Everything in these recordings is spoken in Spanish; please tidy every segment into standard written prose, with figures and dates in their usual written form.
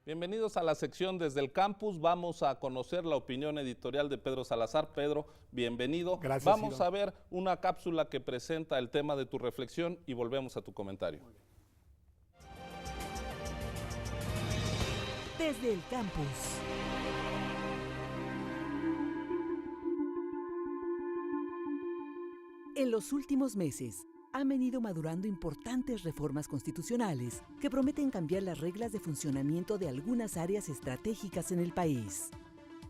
Bienvenidos a la sección Desde el Campus. Vamos a conocer la opinión editorial de Pedro Salazar. Pedro, bienvenido. Gracias, Vamos Ciro. a ver una cápsula que presenta el tema de tu reflexión y volvemos a tu comentario. Desde el Campus. En los últimos meses, han venido madurando importantes reformas constitucionales que prometen cambiar las reglas de funcionamiento de algunas áreas estratégicas en el país.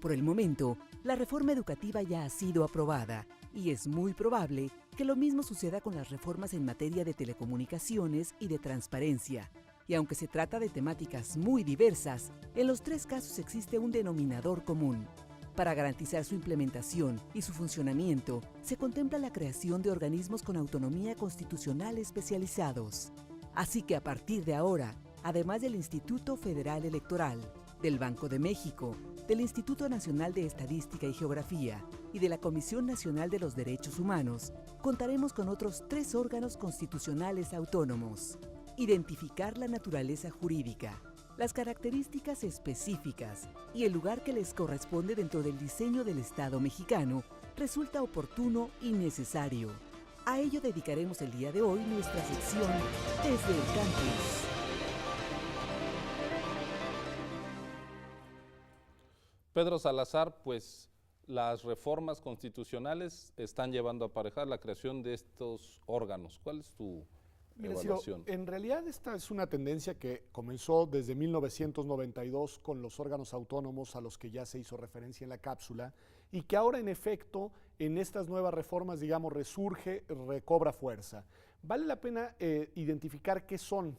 Por el momento, la reforma educativa ya ha sido aprobada y es muy probable que lo mismo suceda con las reformas en materia de telecomunicaciones y de transparencia. Y aunque se trata de temáticas muy diversas, en los tres casos existe un denominador común. Para garantizar su implementación y su funcionamiento, se contempla la creación de organismos con autonomía constitucional especializados. Así que a partir de ahora, además del Instituto Federal Electoral, del Banco de México, del Instituto Nacional de Estadística y Geografía y de la Comisión Nacional de los Derechos Humanos, contaremos con otros 3 órganos constitucionales autónomos. Identificar la naturaleza jurídica, las características específicas y el lugar que les corresponde dentro del diseño del Estado mexicano resulta oportuno y necesario. A ello dedicaremos el día de hoy nuestra sección Desde el Campus. Pedro Salazar, pues las reformas constitucionales están llevando a aparejar la creación de estos órganos. ¿Cuál es tu evaluación? En realidad esta es una tendencia que comenzó desde 1992 con los órganos autónomos a los que ya se hizo referencia en la cápsula y que ahora en efecto en estas nuevas reformas, digamos, resurge, recobra fuerza. Vale la pena identificar qué son.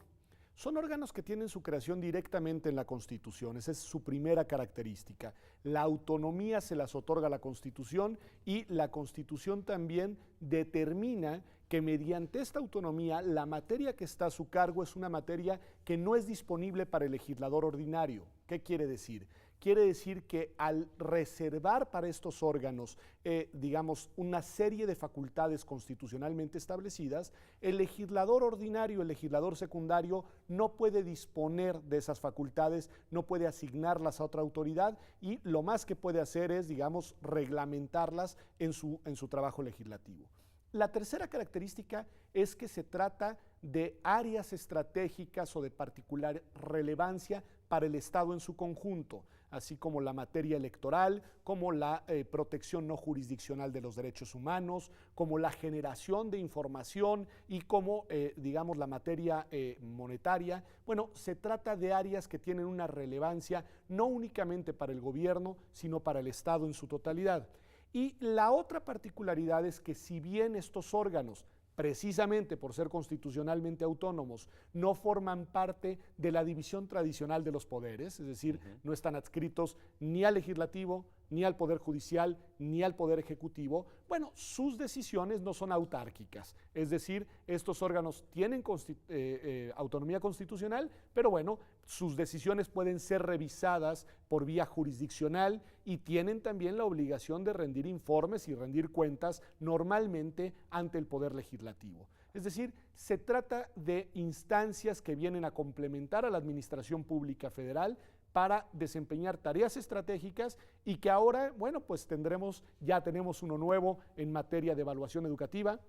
Son órganos que tienen su creación directamente en la Constitución, esa es su primera característica. La autonomía se las otorga la Constitución y la Constitución también determina que mediante esta autonomía la materia que está a su cargo es una materia que no es disponible para el legislador ordinario. ¿Qué quiere decir? Quiere decir que al reservar para estos órganos, digamos, una serie de facultades constitucionalmente establecidas, el legislador ordinario, el legislador secundario, no puede disponer de esas facultades, no puede asignarlas a otra autoridad y lo más que puede hacer es, digamos, reglamentarlas en su trabajo legislativo. La tercera característica es que se trata de áreas estratégicas o de particular relevancia para el Estado en su conjunto, así como la materia electoral, como la protección no jurisdiccional de los derechos humanos, como la generación de información y como, digamos, la materia monetaria. Bueno, se trata de áreas que tienen una relevancia no únicamente para el gobierno, sino para el Estado en su totalidad. Y la otra particularidad es que si bien estos órganos, precisamente por ser constitucionalmente autónomos, no forman parte de la división tradicional de los poderes, es decir, no están adscritos ni al legislativo, ni al Poder Judicial, ni al Poder Ejecutivo, bueno, sus decisiones no son autárquicas, es decir, estos órganos tienen autonomía constitucional, pero bueno, sus decisiones pueden ser revisadas por vía jurisdiccional y tienen también la obligación de rendir informes y rendir cuentas normalmente ante el Poder Legislativo. Es decir, se trata de instancias que vienen a complementar a la Administración Pública Federal para desempeñar tareas estratégicas y que ahora, bueno, pues ya tenemos uno nuevo en materia de evaluación educativa,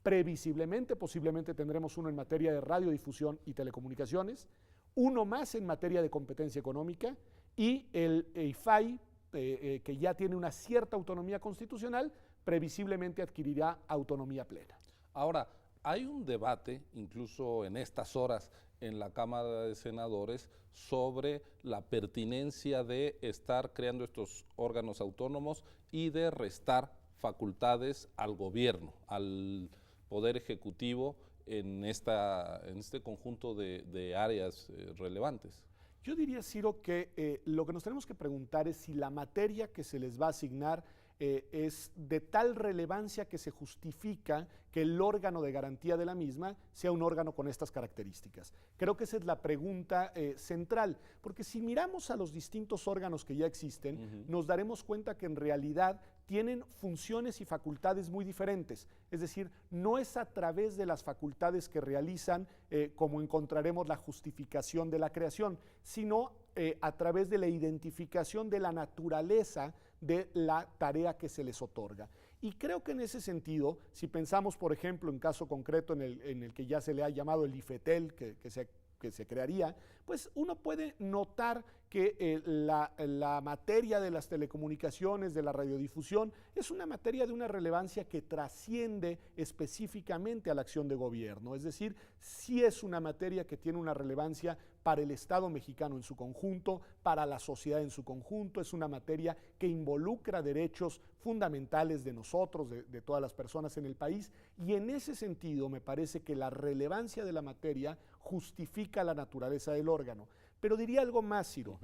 previsiblemente, posiblemente tendremos uno en materia de radiodifusión y telecomunicaciones, uno más en materia de competencia económica y el IFAI, que ya tiene una cierta autonomía constitucional, previsiblemente adquirirá autonomía plena. Ahora, hay un debate, incluso en estas horas, en la Cámara de Senadores, sobre la pertinencia de estar creando estos órganos autónomos y de restar facultades al gobierno, al Poder Ejecutivo en este conjunto de áreas relevantes. Yo diría, Ciro, que lo que nos tenemos que preguntar es si la materia que se les va a asignar es de tal relevancia que se justifica que el órgano de garantía de la misma sea un órgano con estas características. Creo que esa es la pregunta central, porque si miramos a los distintos órganos que ya existen, nos daremos cuenta que en realidad tienen funciones y facultades muy diferentes. Es decir, no es a través de las facultades que realizan como encontraremos la justificación de la creación, sino a través de la identificación de la naturaleza de la tarea que se les otorga. Y creo que en ese sentido, si pensamos, por ejemplo, en caso concreto en el que ya se le ha llamado el IFETEL, que se crearía, pues uno puede notar que la materia de las telecomunicaciones, de la radiodifusión, es una materia de una relevancia que trasciende específicamente a la acción de gobierno. Es decir, sí es una materia que tiene una relevancia para el Estado mexicano en su conjunto, para la sociedad en su conjunto, es una materia que involucra derechos fundamentales de nosotros, de todas las personas en el país, y en ese sentido me parece que la relevancia de la materia justifica la naturaleza del órgano. Pero diría algo más, Ciro.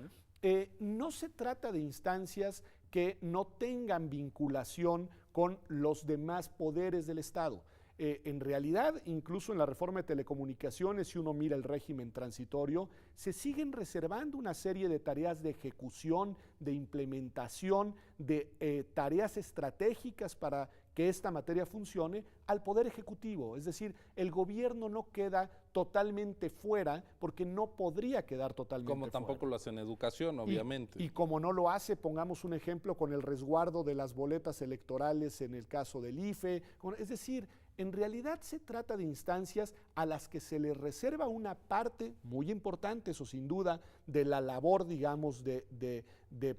No se trata de instancias que no tengan vinculación con los demás poderes del Estado. En realidad, incluso en la reforma de telecomunicaciones, si uno mira el régimen transitorio, se siguen reservando una serie de tareas de ejecución, de implementación, de tareas estratégicas para que esta materia funcione al Poder Ejecutivo. Es decir, el gobierno no queda totalmente fuera porque no podría quedar totalmente fuera. Como tampoco lo hace en educación, obviamente. Y como no lo hace, pongamos un ejemplo con el resguardo de las boletas electorales en el caso del IFE. Es decir, en realidad se trata de instancias a las que se les reserva una parte muy importante, eso sin duda, de la labor, digamos, de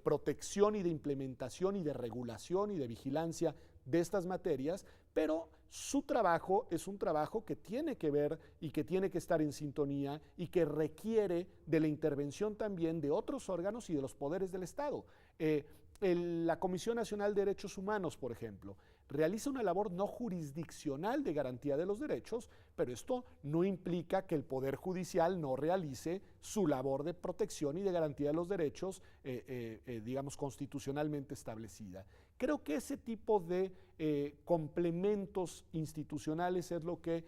protección y de implementación y de regulación y de vigilancia de estas materias, pero su trabajo es un trabajo que tiene que ver y que tiene que estar en sintonía y que requiere de la intervención también de otros órganos y de los poderes del Estado. La Comisión Nacional de Derechos Humanos, por ejemplo, realiza una labor no jurisdiccional de garantía de los derechos, pero esto no implica que el Poder Judicial no realice su labor de protección y de garantía de los derechos, digamos, constitucionalmente establecida. Creo que ese tipo de complementos institucionales es lo que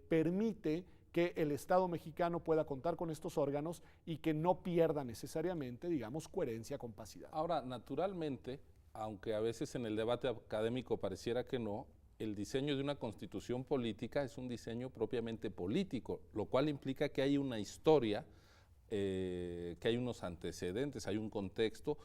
permite que el Estado mexicano pueda contar con estos órganos y que no pierda necesariamente, digamos, coherencia, compacidad. Ahora, naturalmente, aunque a veces en el debate académico pareciera que no, el diseño de una constitución política es un diseño propiamente político, lo cual implica que hay una historia, que hay unos antecedentes, hay un contexto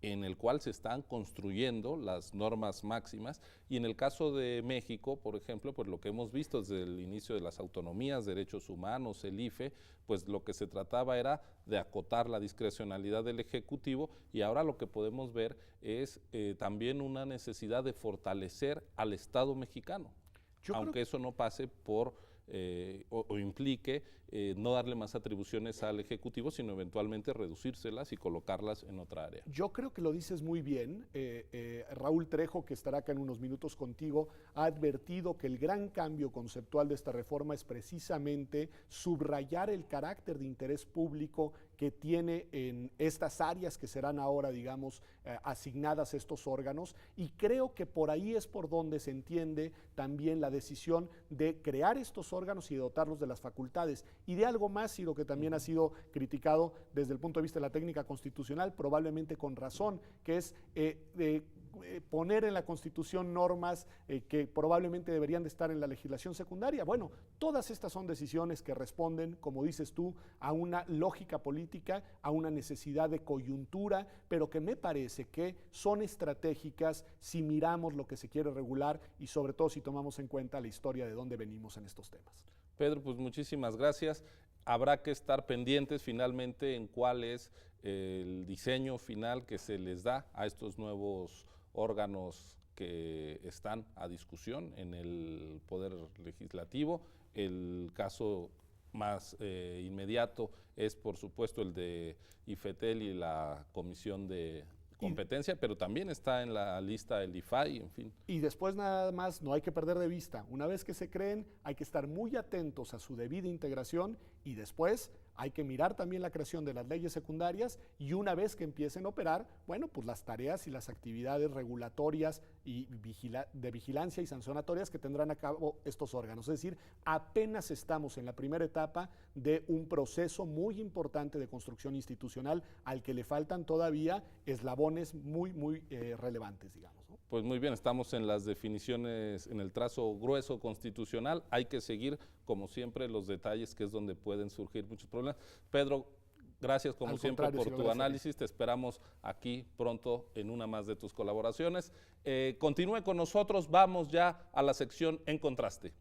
en el cual se están construyendo las normas máximas, y en el caso de México, por ejemplo, pues lo que hemos visto desde el inicio de las autonomías, derechos humanos, el IFE, pues lo que se trataba era de acotar la discrecionalidad del Ejecutivo, y ahora lo que podemos ver es también una necesidad de fortalecer al Estado mexicano, aunque eso no pase por o implique no darle más atribuciones al Ejecutivo, sino eventualmente reducírselas y colocarlas en otra área. Yo creo que lo dices muy bien. Raúl Trejo, que estará acá en unos minutos contigo, ha advertido que el gran cambio conceptual de esta reforma es precisamente subrayar el carácter de interés público que tiene en estas áreas que serán ahora, digamos, asignadas a estos órganos, y creo que por ahí es por donde se entiende también la decisión de crear estos órganos y de dotarlos de las facultades. Y de algo más, Ciro, que también ha sido criticado desde el punto de vista de la técnica constitucional, probablemente con razón, que es poner en la Constitución normas que probablemente deberían de estar en la legislación secundaria. Bueno, todas estas son decisiones que responden, como dices tú, a una lógica política, a una necesidad de coyuntura, pero que me parece que son estratégicas si miramos lo que se quiere regular y sobre todo si tomamos en cuenta la historia de dónde venimos en estos temas. Pedro, pues muchísimas gracias. Habrá que estar pendientes finalmente en cuál es el diseño final que se les da a estos nuevos órganos que están a discusión en el Poder Legislativo. El caso más inmediato es, por supuesto, el de IFETEL y la Comisión de Competencia, pero también está en la lista el IFAI, en fin. Y después nada más, no hay que perder de vista, una vez que se creen, hay que estar muy atentos a su debida integración y después hay que mirar también la creación de las leyes secundarias y una vez que empiecen a operar, bueno, pues las tareas y las actividades regulatorias y de vigilancia y sancionatorias que tendrán a cabo estos órganos. Es decir, apenas estamos en la primera etapa de un proceso muy importante de construcción institucional al que le faltan todavía eslabones muy relevantes, digamos, ¿no? Pues muy bien, estamos en las definiciones, en el trazo grueso constitucional. Hay que seguir, como siempre, los detalles, que es donde pueden surgir muchos problemas. Pedro, Gracias como Al siempre contrario, por señor tu Lázaro. análisis, te esperamos aquí pronto en una más de tus colaboraciones. Continúe con nosotros, vamos ya a la sección En Contraste.